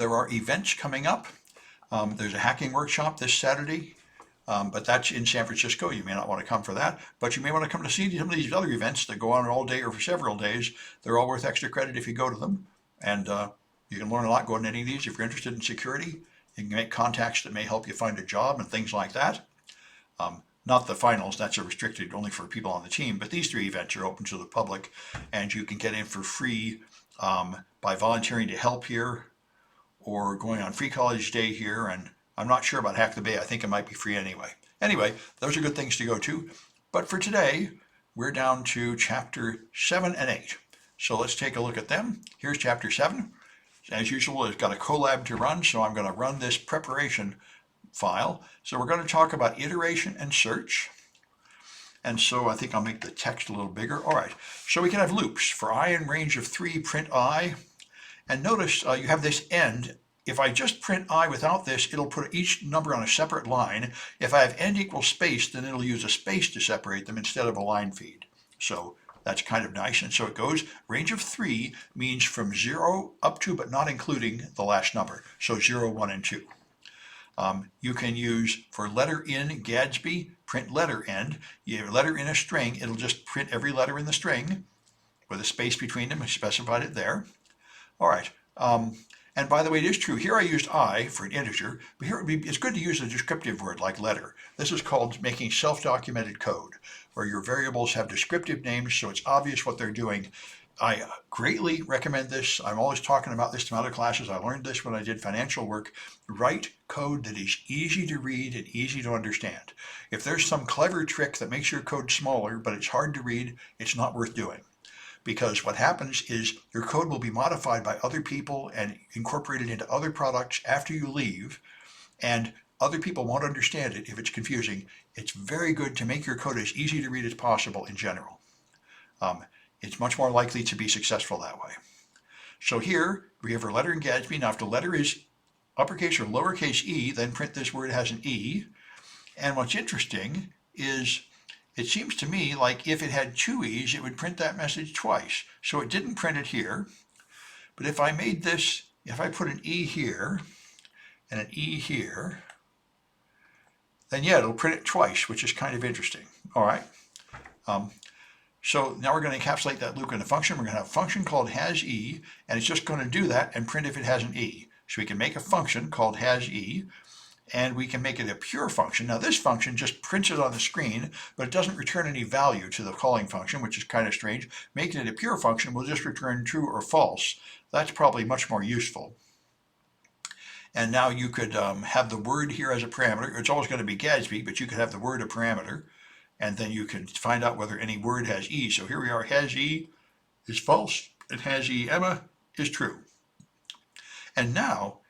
There are events coming up. There's a hacking workshop this Saturday, but that's in San Francisco. You may not want to come for that, but you may want to come to see some of these other events that go on all day or for several days. They're all worth extra credit if you go to them, and you can learn a lot going to any of these. If you're interested in security, you can make contacts that may help you find a job and things like that. Not the finals, that's a restricted only for people on the team, but these three events are open to the public, and you can get in for free by volunteering to help here or going on free college day here. And I'm not sure about Hack the Bay. I think it might be free anyway. Anyway, those are good things to go to. But for today, we're down to chapter 7 and 8. So let's take a look at them. Here's chapter 7. As usual, it's got a collab to run, so I'm going to run this preparation file. So we're going to talk about iteration and search. And so I think I'll make the text a little bigger. All right, so we can have loops. For I in range of 3, print I. And notice you have this end. If I just print I without this, it'll put each number on a separate line. If I have end equals space, then it'll use a space to separate them instead of a line feed. So that's kind of nice. And so it goes, range of 3 means from 0 up to, but not including the last number. So 0, 1, and 2. You can use, for letter in Gadsby, print letter end. You have a letter in a string, it'll just print every letter in the string with a space between them. I specified it there. All right. And by the way, it is true. Here I used I for an integer, but here it's good to use a descriptive word like letter. This is called making self-documented code, where your variables have descriptive names, so it's obvious what they're doing. I greatly recommend this. I'm always talking about this to other classes. I learned this when I did financial work. Write code that is easy to read and easy to understand. If there's some clever trick that makes your code smaller, but it's hard to read, it's not worth doing. Because what happens is your code will be modified by other people and incorporated into other products after you leave, and other people won't understand it if it's confusing. It's very good to make your code as easy to read as possible in general. It's much more likely to be successful that way. So here we have our letter in Gadsby. Now if the letter is uppercase or lowercase e, then print this word has an e. And what's interesting is it seems to me like if it had 2 e's, it would print that message twice. So it didn't print it here. But if I made this, if I put an e here and an e here, then yeah, it'll print it twice, which is kind of interesting. All right. So now we're going to encapsulate that loop in a function. We're going to have a function called hasE, and it's just going to do that and print if it has an e. So we can make a function called hasE, and we can make it a pure function. Now this function just prints it on the screen, but it doesn't return any value to the calling function, which is kind of strange. Making it a pure function will just return true or false. That's probably much more useful. And now you could have the word here as a parameter. It's always going to be Gadsby, but you could have the word a parameter. And then you can find out whether any word has E. So here we are, has E is false, and has E Emma is true. And now,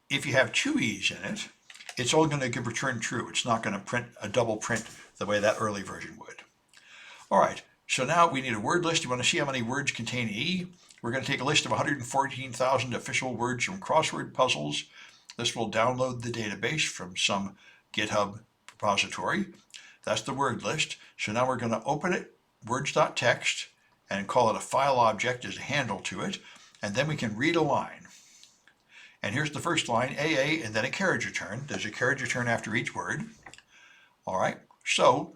if you have 2 E's in it, it's all going to return true. It's not going to print a double print the way that early version would. All right, so now we need a word list. You want to see how many words contain E? We're going to take a list of 114,000 official words from crossword puzzles. This will download the database from some GitHub repository. That's the word list. So now we're going to open it, words.txt, and call it a file object as a handle to it. And then we can read a line. And here's the first line, AA, and then a carriage return. There's a carriage return after each word. All right, so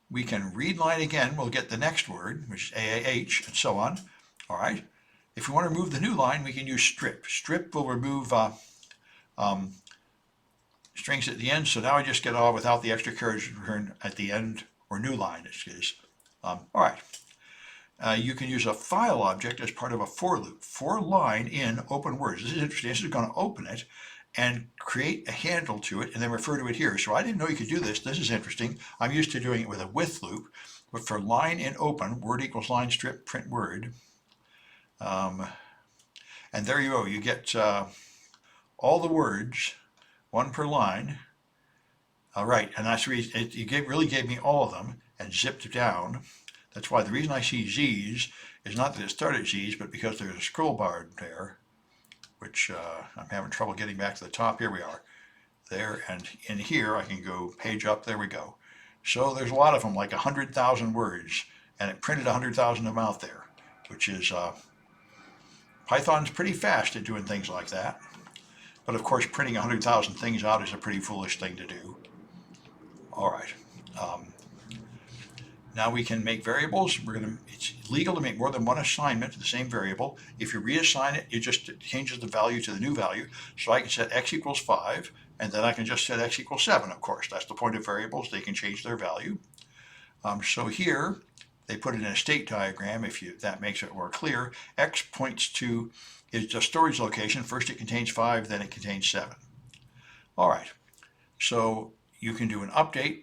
we can read line again. We'll get the next word, which is AAH, and so on. All right. If we want to remove the new line, we can use strip. Strip will remove strings at the end, so now I just get all without the extra carriage return at the end, or new line, excuse. All right. You can use a file object as part of a for loop. For line in open words. This is interesting. This is going to open it and create a handle to it and then refer to it here. So I didn't know you could do this. This is interesting. I'm used to doing it with a with loop, but for line in open, word equals line strip print word. And there you go. You get all the words, 1 per line. All right, and that's the reason it really gave me all of them and zipped down. That's why the reason I see Z's is not that it started Z's, but because there's a scroll bar there, which I'm having trouble getting back to the top. Here we are. There, and in here I can go page up. There we go. So there's a lot of them, like 100,000 words, and it printed 100,000 of them out there, which is Python's pretty fast at doing things like that. But of course, printing 100,000 things out is a pretty foolish thing to do. All right. Now we can make variables. It's legal to make more than one assignment to the same variable. If you reassign it, it just changes the value to the new value. So I can set x equals 5, and then I can just set x equals 7, of course. That's the point of variables. They can change their value. So here, they put it in a state diagram, if that makes it more clear. X points to is the storage location. First it contains 5, then it contains 7. All right, so you can do an update.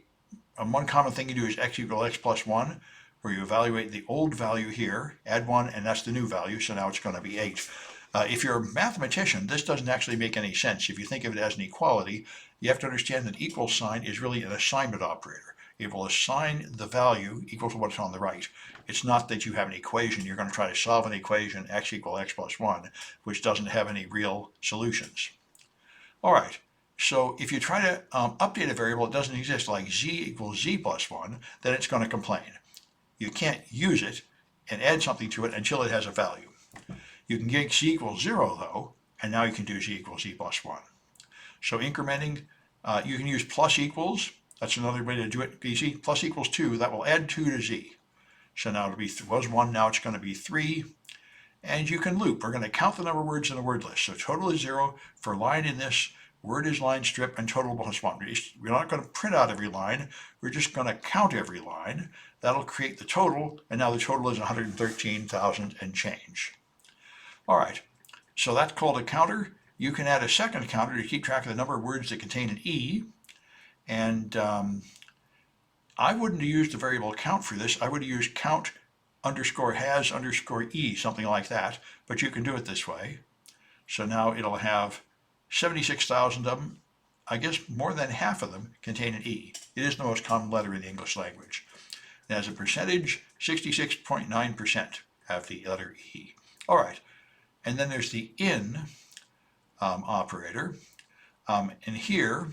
One common thing you do is x equals x plus 1, where you evaluate the old value here, add 1, and that's the new value, so now it's going to be 8. If you're a mathematician, this doesn't actually make any sense. If you think of it as an equality, you have to understand that equal sign is really an assignment operator. It will assign the value equal to what's on the right. It's not that you have an equation. You're going to try to solve an equation, x equals x plus 1, which doesn't have any real solutions. All right. So if you try to update a variable that doesn't exist, like z equals z plus 1, then it's going to complain. You can't use it and add something to it until it has a value. You can get z equals 0, though, and now you can do z equals z plus 1. So incrementing, you can use plus equals. That's another way to do it easy. Plus equals 2, that will add 2 to z. So now it'll be, was 1, now it's going to be 3. And you can loop. We're going to count the number of words in a word list. So total is 0 for line in this. Word is line strip and total plus 1. We're not going to print out every line. We're just going to count every line. That'll create the total, and now the total is 113,000 and change. All right, so that's called a counter. You can add a second counter to keep track of the number of words that contain an E. And I wouldn't use the variable count for this. I would use count underscore has underscore E, something like that. But you can do it this way. So now it'll have 76,000 of them. I guess more than half of them contain an E. It is the most common letter in the English language. And as a percentage, 66.9% have the letter E. All right, and then there's the in operator. And here,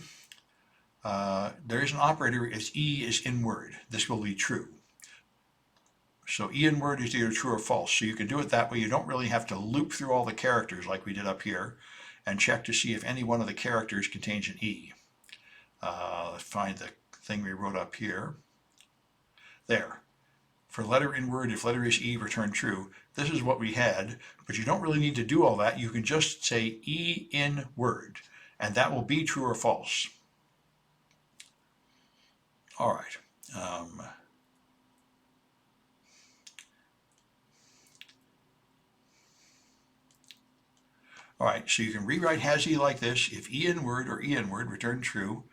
there is an operator as E is in word. This will be true. So E in word is either true or false. So you can do it that way. You don't really have to loop through all the characters like we did up here and check to see if any one of the characters contains an E. Let's find the thing we wrote up here. There. For letter in word, if letter is E, return true. This is what we had, but you don't really need to do all that. You can just say E in word, and that will be true or false. All right. All right, so you can rewrite has E like this. If E in word or E in word, return true.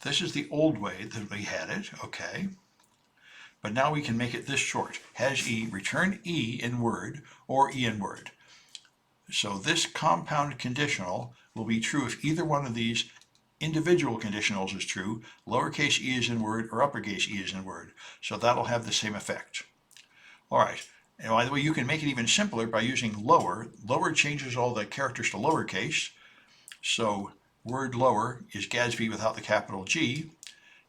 This is the old way that we had it, okay. But now we can make it this short. Has E, return E in word or E in word. So this compound conditional will be true if either one of these individual conditionals is true. Lowercase e is in word or uppercase e is in word. So that'll have the same effect. All right. And by the way, you can make it even simpler by using lower. Lower changes all the characters to lowercase. So word lower is Gadsby without the capital G,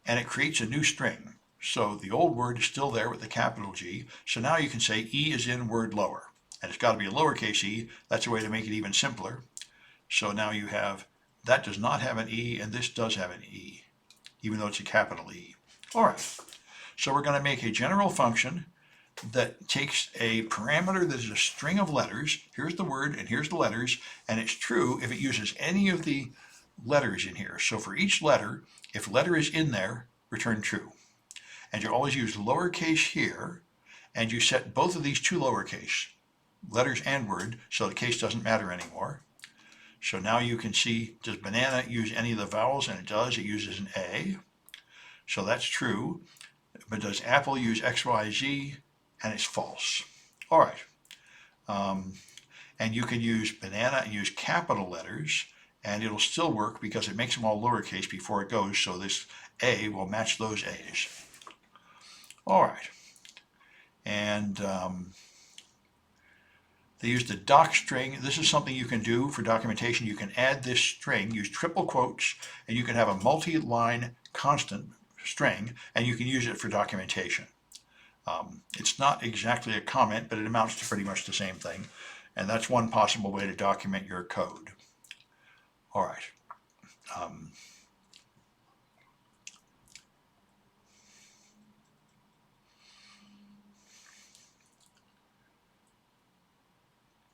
and it creates a new string. So the old word is still there with the capital G. So now you can say E is in word lower. And it's got to be a lowercase e. That's a way to make it even simpler. So now you have, that does not have an E, and this does have an E, even though it's a capital E. All right. So we're going to make a general function that takes a parameter that is a string of letters. Here's the word and here's the letters, and it's true if it uses any of the letters in here. So for each letter, if letter is in there, return true. And you always use lowercase here, and you set both of these to lowercase, letters and word, so the case doesn't matter anymore. So now you can see, does banana use any of the vowels? And it does. It uses an A. So that's true. But does apple use X, Y, Z? And it's false. All right. And you can use banana and use capital letters, and it'll still work because it makes them all lowercase before it goes, so this A will match those A's. All right. And they use the doc string. This is something you can do for documentation. You can add this string, use triple quotes, and you can have a multi-line constant string, and you can use it for documentation. It's not exactly a comment, but it amounts to pretty much the same thing. And that's one possible way to document your code. All right.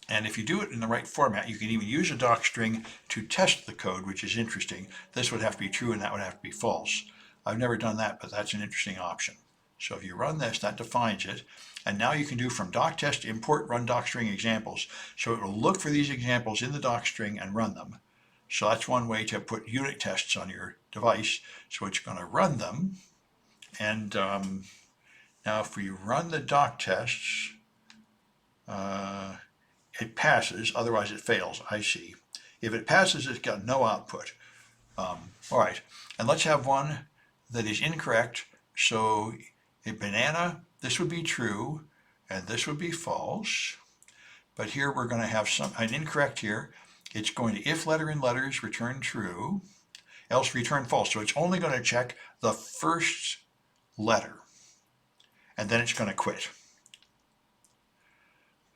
And if you do it in the right format, you can even use a docstring to test the code, which is interesting. This would have to be true and that would have to be false. I've never done that, but that's an interesting option. So if you run this, that defines it. And now you can do from doctest import run docstring examples. So it will look for these examples in the docstring and run them. So that's one way to put unit tests on your device. So it's going to run them. And now if we run the doc tests, it passes, otherwise it fails. I see. If it passes, it's got no output. All right, and let's have one that is incorrect. So a banana, this would be true, and this would be false. But here we're going to have an incorrect here. It's going to, if letter in letters, return true, else return false. So it's only going to check the first letter, and then it's going to quit.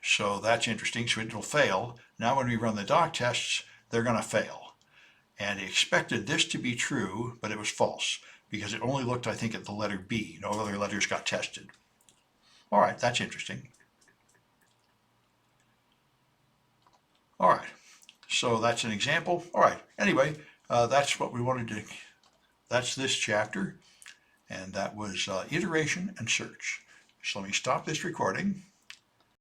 So that's interesting. So it will fail. Now when we run the doc tests, they're going to fail. And it expected this to be true, but it was false because it only looked, I think, at the letter B. No other letters got tested. All right, that's interesting. All right, so that's an example. All right, anyway, that's what we wanted to, that's this chapter. And that was iteration and search. So let me stop this recording.